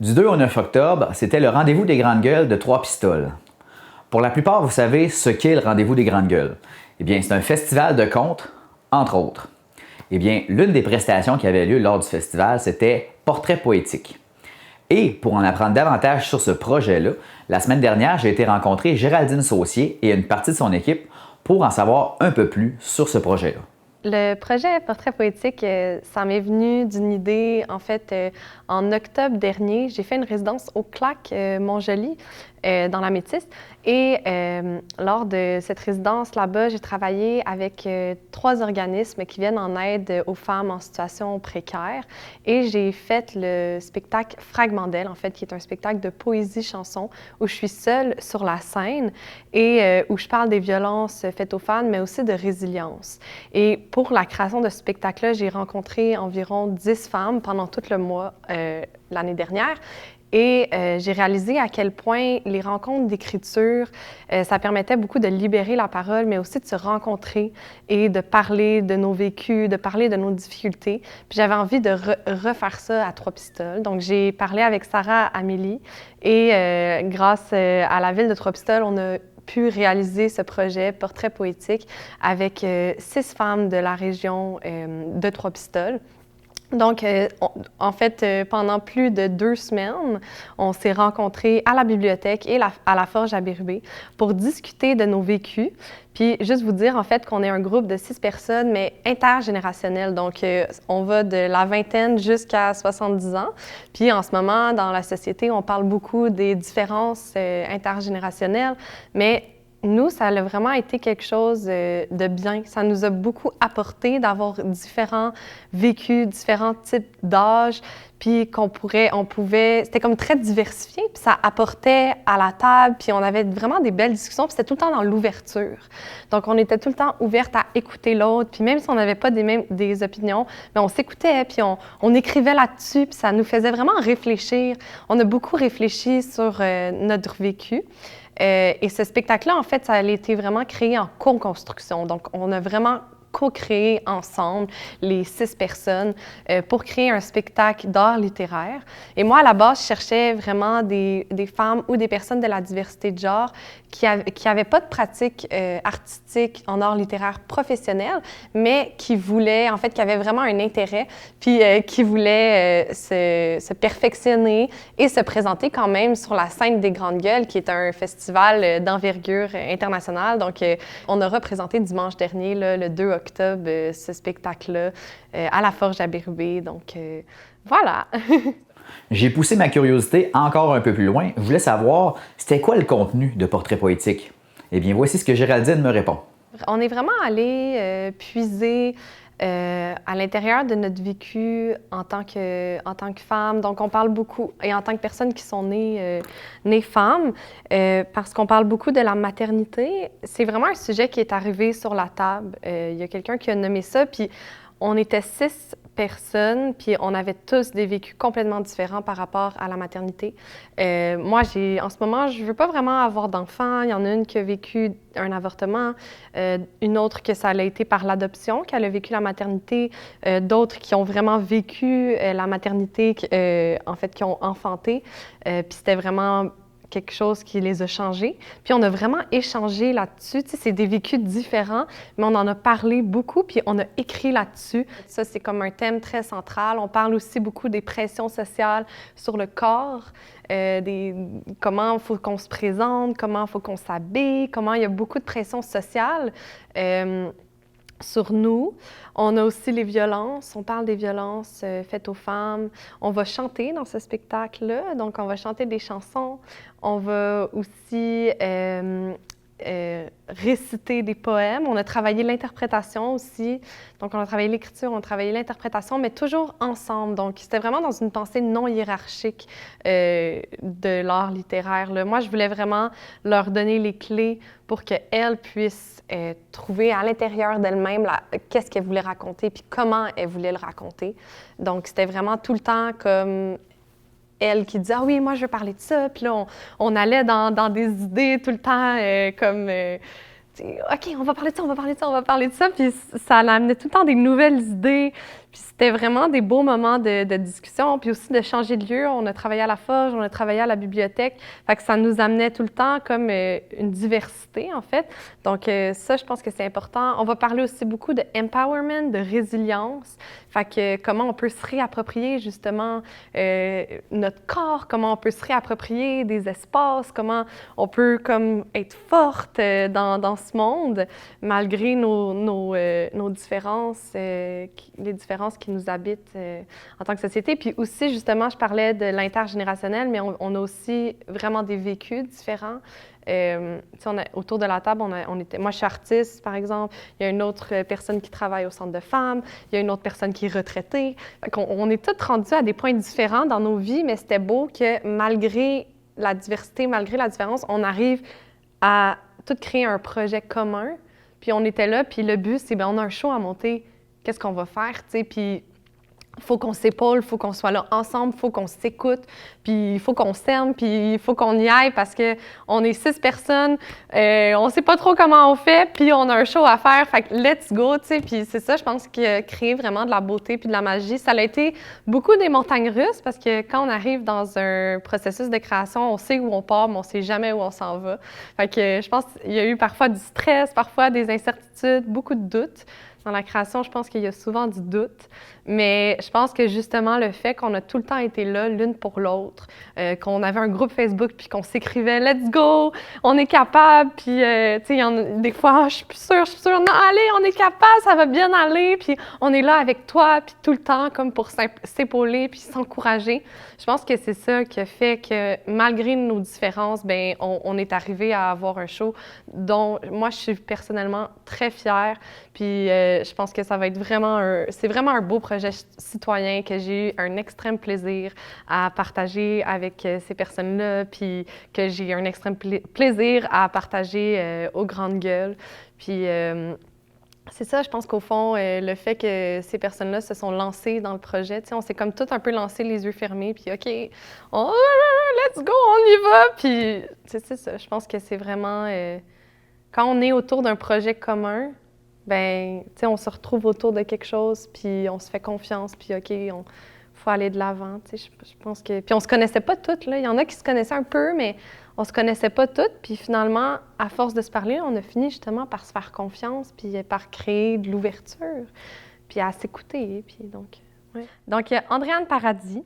Du 2 au 9 octobre, c'était le rendez-vous des grandes gueules de Trois-Pistoles. Pour la plupart, vous savez ce qu'est le rendez-vous des grandes gueules. Eh bien, c'est un festival de contes, entre autres. Eh bien, l'une des prestations qui avait lieu lors du festival, c'était Portrait poétique. Et pour en apprendre davantage sur ce projet-là, la semaine dernière, j'ai été rencontrer Géraldine Saucier et une partie de son équipe pour en savoir un peu plus sur ce projet-là. Le projet Portrait poétique, ça m'est venu d'une idée. En fait, en octobre dernier, j'ai fait une résidence au CLAC Montjoly, dans la Métis. Et lors de cette résidence là-bas, j'ai travaillé avec 3 organismes qui viennent en aide aux femmes en situation précaire. Et j'ai fait le spectacle Fragment d'elle, en fait, qui est un spectacle de poésie-chanson où je suis seule sur la scène et où je parle des violences faites aux femmes, mais aussi de résilience. Et pour la création de ce spectacle-là, j'ai rencontré environ 10 femmes pendant tout le mois l'année dernière. Et j'ai réalisé à quel point les rencontres d'écriture, ça permettait beaucoup de libérer la parole, mais aussi de se rencontrer et de parler de nos vécus, de parler de nos difficultés. Puis j'avais envie de refaire ça à Trois-Pistoles. Donc j'ai parlé avec Sarah Amélie et grâce à la ville de Trois-Pistoles, on a pu réaliser ce projet Portrait poétique avec 6 femmes de la région de Trois-Pistoles. Donc, en fait, pendant plus de 2 semaines, on s'est rencontrés à la bibliothèque et à la Forge à Bérubé pour discuter de nos vécus. Puis, juste vous dire, en fait, qu'on est un groupe de 6 personnes, mais intergénérationnel. Donc, on va de la vingtaine jusqu'à 70 ans. Puis, en ce moment, dans la société, on parle beaucoup des différences intergénérationnelles, mais nous, ça a vraiment été quelque chose de bien. Ça nous a beaucoup apporté d'avoir différents vécus, différents types d'âge, puis on pouvait, c'était comme très diversifié, puis ça apportait à la table, puis on avait vraiment des belles discussions, puis c'était tout le temps dans l'ouverture. Donc, on était tout le temps ouverte à écouter l'autre, puis même si on n'avait pas des opinions, mais on s'écoutait, puis on écrivait là-dessus, puis ça nous faisait vraiment réfléchir. On a beaucoup réfléchi sur notre vécu. Et ce spectacle-là, en fait, ça a été vraiment créé en co-construction. Donc, on a vraiment co-créé ensemble, les 6 personnes, pour créer un spectacle d'art littéraire. Et moi, à la base, je cherchais vraiment des femmes ou des personnes de la diversité de genre qui avaient pas de pratique artistique en art littéraire professionnel, mais qui voulaient, en fait, qui avaient vraiment un intérêt, puis qui voulaient se perfectionner et se présenter quand même sur la scène des Grandes Gueules, qui est un festival d'envergure internationale. Donc, on a représenté dimanche dernier, là, le 2 octobre, ce spectacle-là à la Forge à Bérubé. Donc, voilà! J'ai poussé ma curiosité encore un peu plus loin. Je voulais savoir, c'était quoi le contenu de Portrait poétique? Eh bien, voici ce que Géraldine me répond. On est vraiment allé puiser à l'intérieur de notre vécu en tant que femme. Donc, on parle beaucoup, et en tant que personnes qui sont nées femmes, parce qu'on parle beaucoup de la maternité. C'est vraiment un sujet qui est arrivé sur la table. Il y a quelqu'un qui a nommé ça, puis on était 6 personnes, puis on avait tous des vécus complètement différents par rapport à la maternité. Moi, en ce moment, je veux pas vraiment avoir d'enfants. Il y en a une qui a vécu un avortement, une autre que ça a été par l'adoption, qu'elle a vécu la maternité, d'autres qui ont vraiment vécu la maternité, en fait, qui ont enfanté. Puis c'était vraiment quelque chose qui les a changés. Puis on a vraiment échangé là-dessus. Tu sais, c'est des vécus différents, mais on en a parlé beaucoup, puis on a écrit là-dessus. Ça, c'est comme un thème très central. On parle aussi beaucoup des pressions sociales sur le corps, comment il faut qu'on se présente, comment il faut qu'on s'habille, comment il y a beaucoup de pression sociale sur nous. On a aussi les violences. On parle des violences faites aux femmes. On va chanter dans ce spectacle-là. Donc, on va chanter des chansons. On va aussi réciter des poèmes. On a travaillé l'interprétation aussi. Donc, on a travaillé l'écriture, on a travaillé l'interprétation, mais toujours ensemble. Donc, c'était vraiment dans une pensée non hiérarchique de l'art littéraire, là. Moi, je voulais vraiment leur donner les clés pour qu'elles puissent trouver à l'intérieur d'elles-mêmes qu'est-ce qu'elles voulaient raconter puis comment elles voulaient le raconter. Donc, c'était vraiment tout le temps comme elle qui disait « Ah oui, moi, je veux parler de ça ». Puis là, on allait dans des idées tout le temps comme « OK, on va parler de ça, on va parler de ça, on va parler de ça ». Puis ça amenait tout le temps des nouvelles idées. Puis c'était vraiment des beaux moments de discussion, puis aussi de changer de lieu. On a travaillé à la forge, on a travaillé à la bibliothèque. Fait que ça nous amenait tout le temps comme une diversité, en fait. Donc ça, je pense que c'est important. On va parler aussi beaucoup de empowerment, de résilience. Fait que comment on peut se réapproprier justement notre corps, comment on peut se réapproprier des espaces, comment on peut comme être forte dans ce monde malgré nos différences, les différences qui nous habitent en tant que société. Puis aussi, justement, je parlais de l'intergénérationnel, mais on a aussi vraiment des vécus différents. Autour de la table, moi, je suis artiste, par exemple. Il y a une autre personne qui travaille au centre de femmes. Il y a une autre personne qui est retraitée. On est tous rendus à des points différents dans nos vies, mais c'était beau que malgré la diversité, malgré la différence, on arrive à tout créer un projet commun. Puis on était là, puis le but, c'est on a un show à monter. Qu'est-ce qu'on va faire, tu sais? Puis il faut qu'on s'épaule, il faut qu'on soit là ensemble, il faut qu'on s'écoute, puis il faut qu'on s'aime, puis il faut qu'on y aille parce qu'on est 6 personnes, on ne sait pas trop comment on fait, puis on a un show à faire, fait que let's go, tu sais. Puis c'est ça, je pense, qui a créé vraiment de la beauté puis de la magie. Ça a été beaucoup des montagnes russes parce que quand on arrive dans un processus de création, on sait où on part, mais on ne sait jamais où on s'en va. Fait que je pense qu'il y a eu parfois du stress, parfois des incertitudes, beaucoup de doutes. Dans la création, je pense qu'il y a souvent du doute, mais je pense que justement le fait qu'on a tout le temps été là l'une pour l'autre, qu'on avait un groupe Facebook puis qu'on s'écrivait « Let's go! On est capable! » Puis, tu sais, il y en a des fois « Je suis plus sûre, non, allez, on est capable, ça va bien aller! » Puis on est là avec toi, puis tout le temps comme pour s'épauler puis s'encourager. Je pense que c'est ça qui a fait que malgré nos différences, bien, on est arrivé à avoir un show dont moi, je suis personnellement très fière. Puis je pense que ça va être c'est vraiment un beau projet citoyen que j'ai eu un extrême plaisir à partager avec ces personnes-là, puis que j'ai un extrême plaisir à partager aux grandes gueules. Puis c'est ça, je pense qu'au fond, le fait que ces personnes-là se sont lancées dans le projet, tu sais, on s'est comme tout un peu lancé les yeux fermés, puis OK, let's go, on y va! Puis c'est ça, je pense que c'est vraiment... quand on est autour d'un projet commun, ben, tu sais, on se retrouve autour de quelque chose, puis on se fait confiance, puis OK, faut aller de l'avant, tu sais, je pense que... Puis on se connaissait pas toutes, là. Il y en a qui se connaissaient un peu, mais on se connaissait pas toutes. Puis finalement, à force de se parler, on a fini justement par se faire confiance, puis par créer de l'ouverture, puis à s'écouter, puis donc... Ouais. Donc, il y a Andréane Paradis,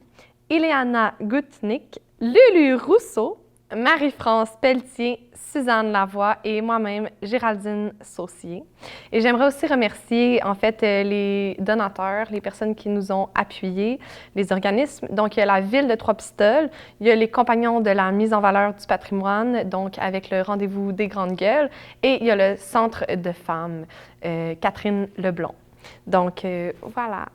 Ileana Gutnick, Lulu Rousseau, Marie-France Pelletier, Suzanne Lavoie et moi-même, Géraldine Saucier. Et j'aimerais aussi remercier, en fait, les donateurs, les personnes qui nous ont appuyés, les organismes. Donc, il y a la Ville de Trois-Pistoles, il y a les Compagnons de la mise en valeur du patrimoine, donc avec le Rendez-vous des Grandes Gueules, et il y a le Centre de femmes, Catherine Leblond. Donc, voilà.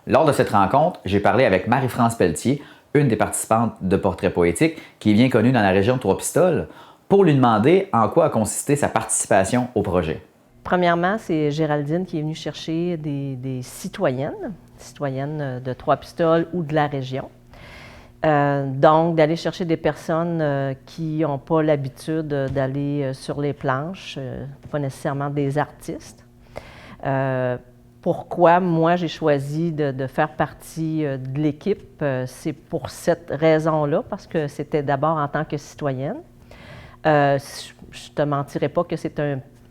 Lors de cette rencontre, j'ai parlé avec Marie-France Pelletier, une des participantes de Portrait poétique, qui est bien connue dans la région de Trois-Pistoles, pour lui demander en quoi a consisté sa participation au projet. Premièrement, c'est Géraldine qui est venue chercher des citoyennes de Trois-Pistoles ou de la région. Donc, d'aller chercher des personnes qui n'ont pas l'habitude d'aller sur les planches, pas nécessairement des artistes. Pourquoi moi j'ai choisi de faire partie de l'équipe, c'est pour cette raison-là, parce que c'était d'abord en tant que citoyenne. Je ne te mentirais pas que c'est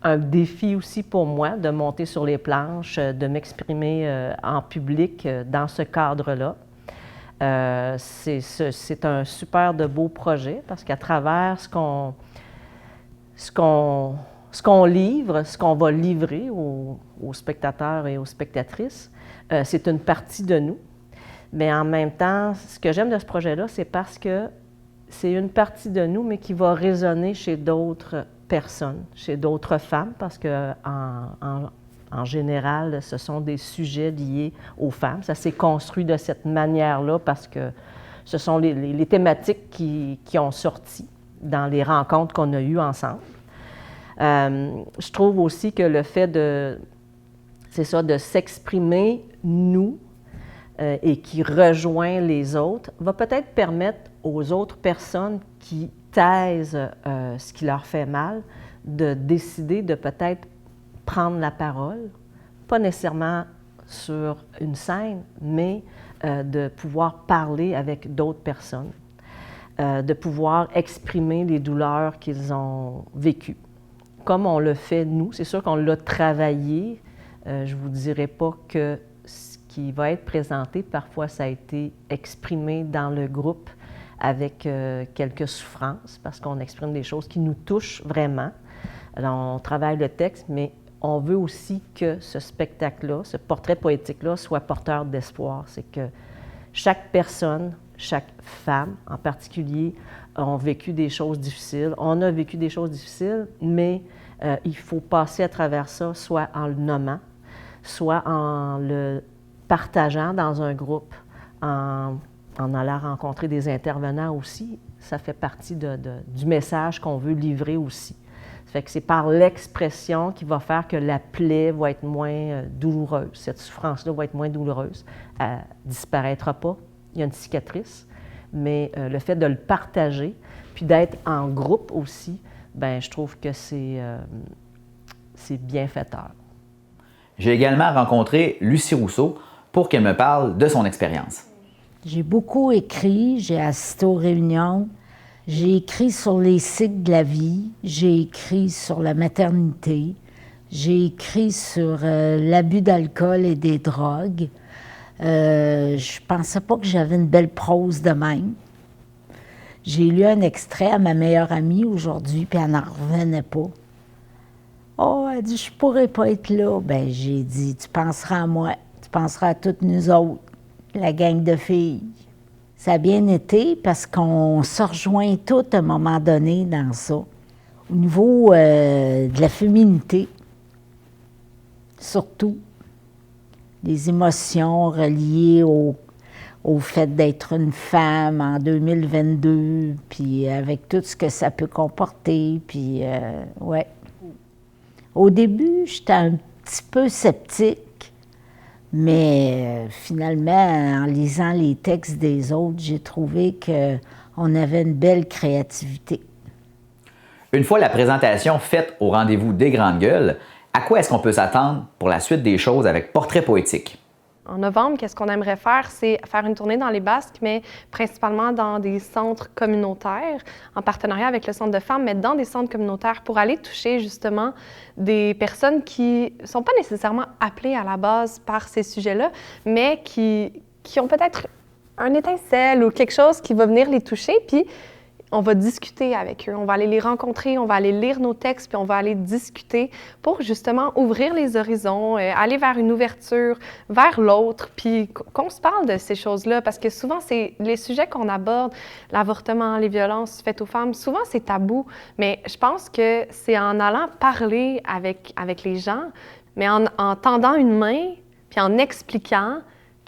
un défi aussi pour moi de monter sur les planches, de m'exprimer en public dans ce cadre-là. C'est un super de beau projet parce qu'à travers ce qu'on livre, ce qu'on va livrer aux spectateurs et aux spectatrices, c'est une partie de nous. Mais en même temps, ce que j'aime de ce projet-là, c'est parce que c'est une partie de nous, mais qui va résonner chez d'autres personnes, chez d'autres femmes, parce que en général, ce sont des sujets liés aux femmes. Ça s'est construit de cette manière-là parce que ce sont les thématiques qui ont sorti dans les rencontres qu'on a eues ensemble. Je trouve aussi que le fait de s'exprimer nous et qui rejoint les autres va peut-être permettre aux autres personnes qui taisent ce qui leur fait mal de décider de peut-être prendre la parole, pas nécessairement sur une scène, mais de pouvoir parler avec d'autres personnes, de pouvoir exprimer les douleurs qu'ils ont vécues. Comme on le fait, nous, c'est sûr qu'on l'a travaillé. Je ne vous dirai pas que ce qui va être présenté, parfois ça a été exprimé dans le groupe avec quelques souffrances, parce qu'on exprime des choses qui nous touchent vraiment. Alors, on travaille le texte, mais on veut aussi que ce spectacle-là, ce portrait poétique-là, soit porteur d'espoir. C'est que chaque personne, chaque femme en particulier, ont vécu des choses difficiles. On a vécu des choses difficiles, mais il faut passer à travers ça, soit en le nommant, soit en le partageant dans un groupe, en allant rencontrer des intervenants aussi. Ça fait partie du message qu'on veut livrer aussi. Ça fait que c'est par l'expression qui va faire que la plaie va être moins douloureuse. Cette souffrance-là va être moins douloureuse. Elle ne disparaîtra pas. Il y a une cicatrice. Mais le fait de le partager, puis d'être en groupe aussi, bien, je trouve que c'est bienfaiteur. J'ai également rencontré Lucie Rousseau pour qu'elle me parle de son expérience. J'ai beaucoup écrit, j'ai assisté aux réunions, j'ai écrit sur les cycles de la vie, j'ai écrit sur la maternité, j'ai écrit sur l'abus d'alcool et des drogues. Je pensais pas que j'avais une belle prose de même. J'ai lu un extrait à ma meilleure amie aujourd'hui, puis elle n'en revenait pas. Oh, elle dit, je pourrais pas être là. Ben, j'ai dit, tu penseras à moi, tu penseras à toutes nous autres, la gang de filles. Ça a bien été parce qu'on se rejoint toutes à un moment donné dans ça. Au niveau de la féminité, surtout, des émotions reliées au fait d'être une femme en 2022, puis avec tout ce que ça peut comporter, puis ouais. Au début, j'étais un petit peu sceptique, mais finalement, en lisant les textes des autres, j'ai trouvé qu'on avait une belle créativité. Une fois la présentation faite au rendez-vous des Grandes Gueules, à quoi est-ce qu'on peut s'attendre pour la suite des choses avec Portrait poétique? En novembre, qu'est-ce qu'on aimerait faire? C'est faire une tournée dans les Basques, mais principalement dans des centres communautaires, en partenariat avec le Centre de femmes, mais dans des centres communautaires pour aller toucher justement des personnes qui ne sont pas nécessairement appelées à la base par ces sujets-là, mais qui ont peut-être un étincelle ou quelque chose qui va venir les toucher, puis on va discuter avec eux, on va aller les rencontrer, on va aller lire nos textes, puis on va aller discuter pour justement ouvrir les horizons, aller vers une ouverture, vers l'autre, puis qu'on se parle de ces choses-là, parce que souvent, c'est les sujets qu'on aborde, l'avortement, les violences faites aux femmes, souvent c'est tabou, mais je pense que c'est en allant parler avec les gens, mais en tendant une main, puis en expliquant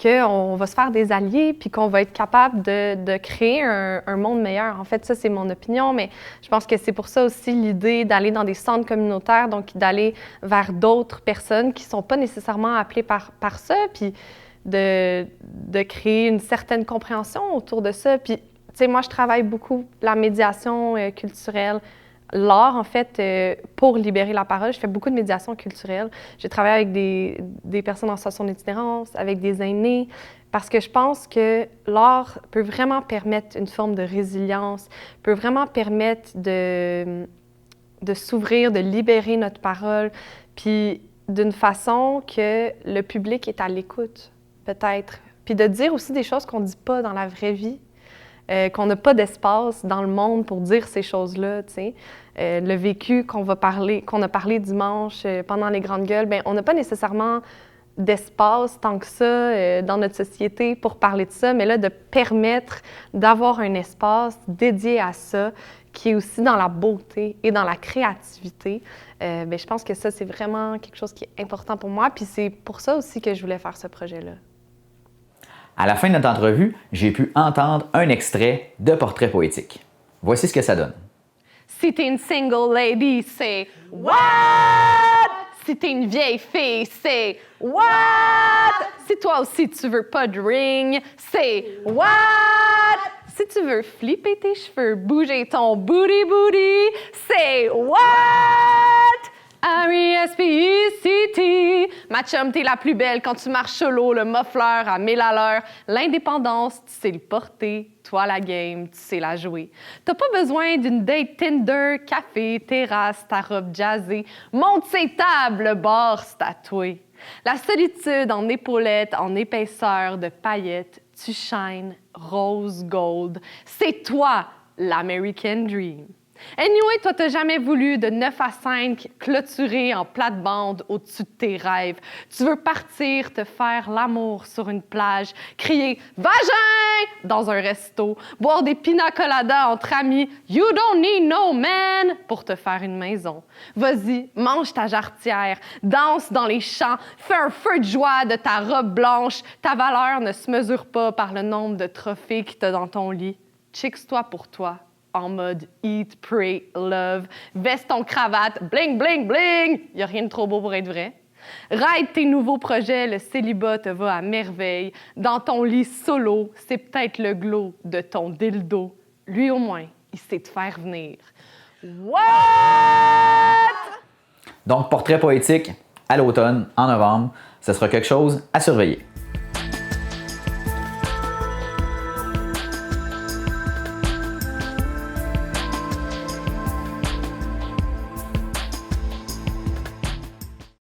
qu'on va se faire des alliés puis qu'on va être capable de créer un monde meilleur. En fait, ça, c'est mon opinion, mais je pense que c'est pour ça aussi l'idée d'aller dans des centres communautaires, donc d'aller vers d'autres personnes qui ne sont pas nécessairement appelées par ça, puis de créer une certaine compréhension autour de ça. Puis, tu sais, moi, je travaille beaucoup la médiation culturelle, l'art, en fait, pour libérer la parole. Je fais beaucoup de médiation culturelle. J'ai travaillé avec des personnes en situation d'itinérance, avec des aînés, parce que je pense que l'art peut vraiment permettre une forme de résilience, peut vraiment permettre de s'ouvrir, de libérer notre parole, puis d'une façon que le public est à l'écoute, peut-être. Puis de dire aussi des choses qu'on ne dit pas dans la vraie vie, qu'on n'a pas d'espace dans le monde pour dire ces choses-là, tu sais. Le vécu qu'on a parlé dimanche pendant les Grandes Gueules, bien, on n'a pas nécessairement d'espace tant que ça dans notre société pour parler de ça, mais là, de permettre d'avoir un espace dédié à ça, qui est aussi dans la beauté et dans la créativité, bien, je pense que ça, c'est vraiment quelque chose qui est important pour moi, puis c'est pour ça aussi que je voulais faire ce projet-là. À la fin de notre entrevue, j'ai pu entendre un extrait de Portrait poétique. Voici ce que ça donne. Si t'es une single lady, c'est What? Si t'es une vieille fille, c'est What? Si toi aussi tu veux pas de ring, c'est What? Si tu veux flipper tes cheveux, bouger ton booty, c'est What? R-E-S-P-E-C-T, Ma chum, t'es la plus belle quand tu marches solo, le muffler à 1000 à l'heure. L'indépendance, tu sais le porter. Toi, la game, tu sais la jouer. T'as pas besoin d'une date Tinder, café, terrasse, ta robe jazzée. Monte ses tables, le bar, c'est tatoué. La solitude en épaulettes, en épaisseur de paillettes, tu shines rose gold. C'est toi, l'American Dream. Anyway, toi, t'as jamais voulu de 9 à 5 clôturé en plate-bande au-dessus de tes rêves. Tu veux partir, te faire l'amour sur une plage, crier « Vagin !» dans un resto, boire des pina coladas entre amis « You don't need no man !» pour te faire une maison. Vas-y, mange ta jarretière, danse dans les champs, fais un feu de joie de ta robe blanche. Ta valeur ne se mesure pas par le nombre de trophées que t'as dans ton lit. Chicks-toi pour toi. En mode eat, pray, love, veston, cravate, bling, bling, bling. Y a rien de trop beau pour être vrai. Ride tes nouveaux projets, le célibat te va à merveille. Dans ton lit solo, c'est peut-être le glow de ton dildo. Lui au moins, il sait te faire venir. What? Donc, portrait poétique à l'automne, en novembre, ce sera quelque chose à surveiller.